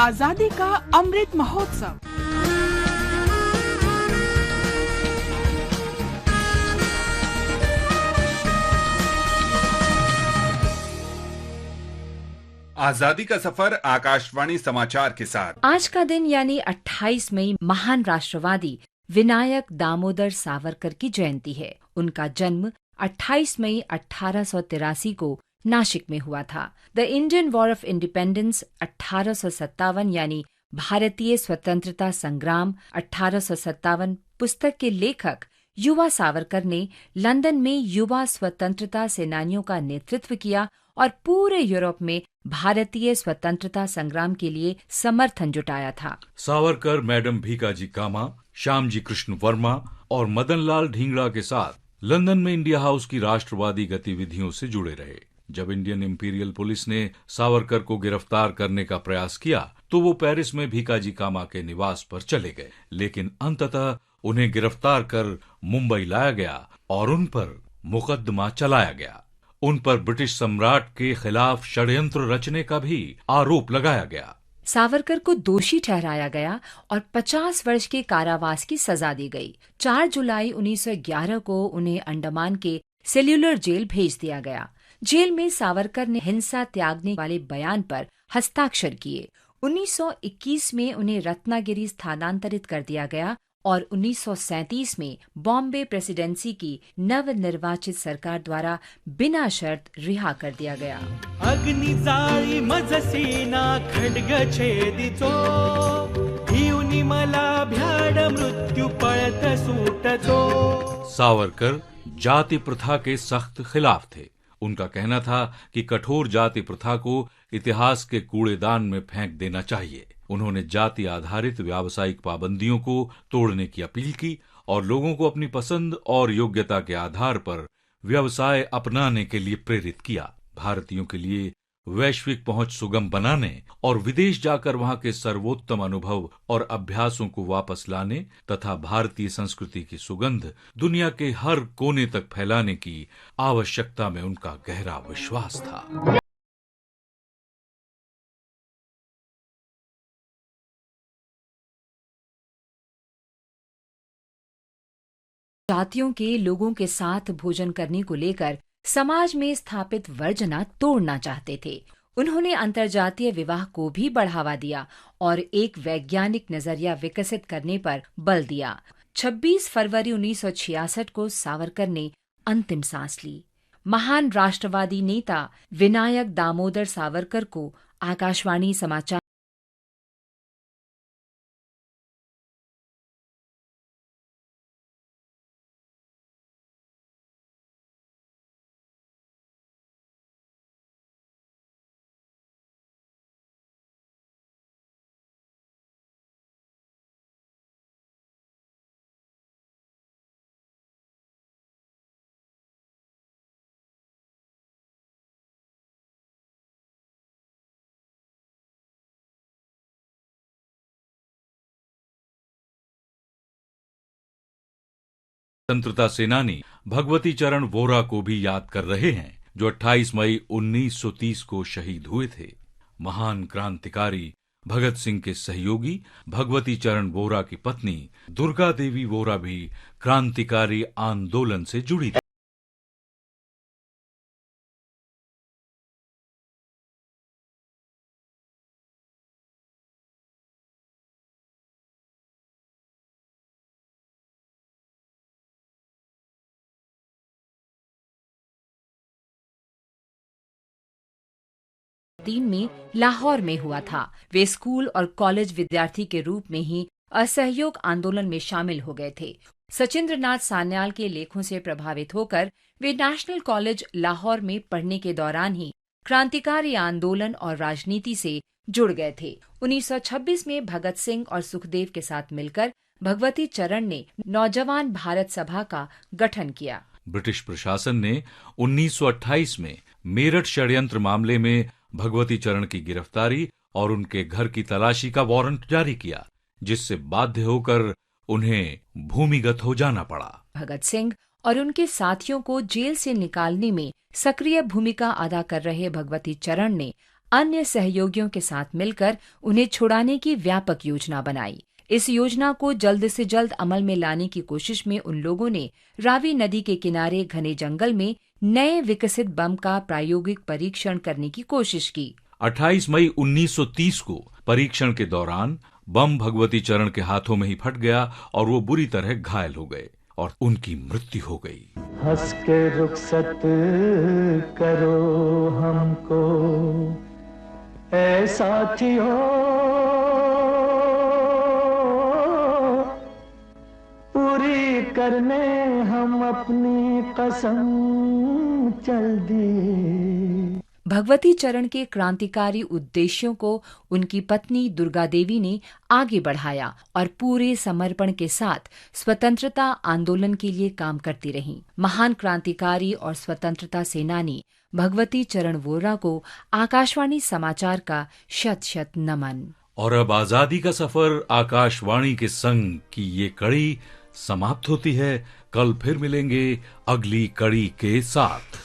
आजादी का अमृत महोत्सव। आजादी का सफर आकाशवाणी समाचार के साथ। आज का दिन यानी 28 मई महान राष्ट्रवादी विनायक दामोदर सावरकर की जयंती है। उनका जन्म 28 मई 1883 को नासिक में हुआ था। The Indian war of independence 1857 यानी भारतीय स्वतंत्रता संग्राम 1857 पुस्तक के लेखक युवा सावरकर ने लंदन में युवा स्वतंत्रता सेनानियों का नेतृत्व किया और पूरे यूरोप में भारतीय स्वतंत्रता संग्राम के लिए समर्थन जुटाया था। सावरकर मैडम भीकाजी कामा, श्यामजी कृष्ण वर्मा और मदनलाल ढींगड़ा के साथ लंदन में इंडिया हाउस की राष्ट्रवादी गतिविधियों से जुड़े रहे। जब इंडियन इंपीरियल पुलिस ने सावरकर को गिरफ्तार करने का प्रयास किया तो वो पेरिस में भीकाजी कामा के निवास पर चले गए, लेकिन अंततः उन्हें गिरफ्तार कर मुंबई लाया गया और उन पर मुकदमा चलाया गया। उन पर ब्रिटिश सम्राट के खिलाफ षड्यंत्र रचने का भी आरोप लगाया गया। सावरकर को दोषी ठहराया गया और 50 वर्ष के कारावास की सजा दी गई। 4 जुलाई 1911 को उन्हें अंडमान के सेल्यूलर जेल भेज दिया गया। जेल में सावरकर ने हिंसा त्यागने वाले बयान पर हस्ताक्षर किए। 1921 में उन्हें रत्नागिरी स्थानांतरित कर दिया गया और 1937 में बॉम्बे प्रेसिडेंसी की नवनिर्वाचित सरकार द्वारा बिना शर्त रिहा कर दिया गया। अग्नि जाळी मज सेना खड्ग छेदितो, भिवनी मला भ्याड मृत्यू पळत सुटतो। सावरकर जाति प्रथा के सख्त खिलाफ थे। उनका कहना था कि कठोर जाति प्रथा को इतिहास के कूड़ेदान में फेंक देना चाहिए। उन्होंने जाति आधारित व्यावसायिक पाबंदियों को तोड़ने की अपील की और लोगों को अपनी पसंद और योग्यता के आधार पर व्यवसाय अपनाने के लिए प्रेरित किया। भारतीयों के लिए वैश्विक पहुंच सुगम बनाने और विदेश जाकर वहां के सर्वोत्तम अनुभव और अभ्यासों को वापस लाने तथा भारतीय संस्कृति की सुगंध दुनिया के हर कोने तक फैलाने की आवश्यकता में उनका गहरा विश्वास था। जातियों के लोगों के साथ भोजन करने को लेकर समाज में स्थापित वर्जना तोड़ना चाहते थे। उन्होंने अंतर्जातीय विवाह को भी बढ़ावा दिया और एक वैज्ञानिक नजरिया विकसित करने पर बल दिया। 26 फरवरी 1966 को सावरकर ने अंतिम सांस ली। महान राष्ट्रवादी नेता विनायक दामोदर सावरकर को आकाशवाणी समाचार स्वतंत्रता सेनानी भगवती चरण वोहरा को भी याद कर रहे हैं, जो 28 मई 1930 को शहीद हुए थे। महान क्रांतिकारी भगत सिंह के सहयोगी भगवती चरण वोहरा की पत्नी दुर्गा देवी वोहरा भी क्रांतिकारी आंदोलन से जुड़ी थी। में लाहौर में हुआ था। वे स्कूल और कॉलेज विद्यार्थी के रूप में ही असहयोग आंदोलन में शामिल हो गए थे। सचिंद्रनाथ सान्याल के लेखों से प्रभावित होकर वे नेशनल कॉलेज लाहौर में पढ़ने के दौरान ही क्रांतिकारी आंदोलन और राजनीति से जुड़ गए थे। 1926 में भगत सिंह और सुखदेव के साथ मिलकर भगवती चरण ने नौजवान भारत सभा का गठन किया। ब्रिटिश प्रशासन ने 1928 में मेरठ षड्यंत्र मामले में भगवती चरण की गिरफ्तारी और उनके घर की तलाशी का वारंट जारी किया, जिससे बाध्य होकर उन्हें भूमिगत हो जाना पड़ा। भगत सिंह और उनके साथियों को जेल से निकालने में सक्रिय भूमिका अदा कर रहे भगवती चरण ने अन्य सहयोगियों के साथ मिलकर उन्हें छुड़ाने की व्यापक योजना बनाई। इस योजना को जल्द से जल्द अमल में लाने की कोशिश में उन लोगों ने रावी नदी के किनारे घने जंगल में नए विकसित बम का प्रायोगिक परीक्षण करने की कोशिश की। 28 मई 1930 को परीक्षण के दौरान बम भगवती चरण के हाथों में ही फट गया और वो बुरी तरह घायल हो गए और उनकी मृत्यु हो गई। हंस के रुखसत करो हमको ऐ साथियों, पूरी करने हम अपनी कसम चल दिए। भगवती चरण के क्रांतिकारी उद्देश्यों को उनकी पत्नी दुर्गा देवी ने आगे बढ़ाया और पूरे समर्पण के साथ स्वतंत्रता आंदोलन के लिए काम करती रहीं। महान क्रांतिकारी और स्वतंत्रता सेनानी भगवती चरण वोरा को आकाशवाणी समाचार का शत शत नमन। और अब आजादी का सफर आकाशवाणी के संग की ये कड़ी समाप्त होती है। कल फिर मिलेंगे अगली कड़ी के साथ।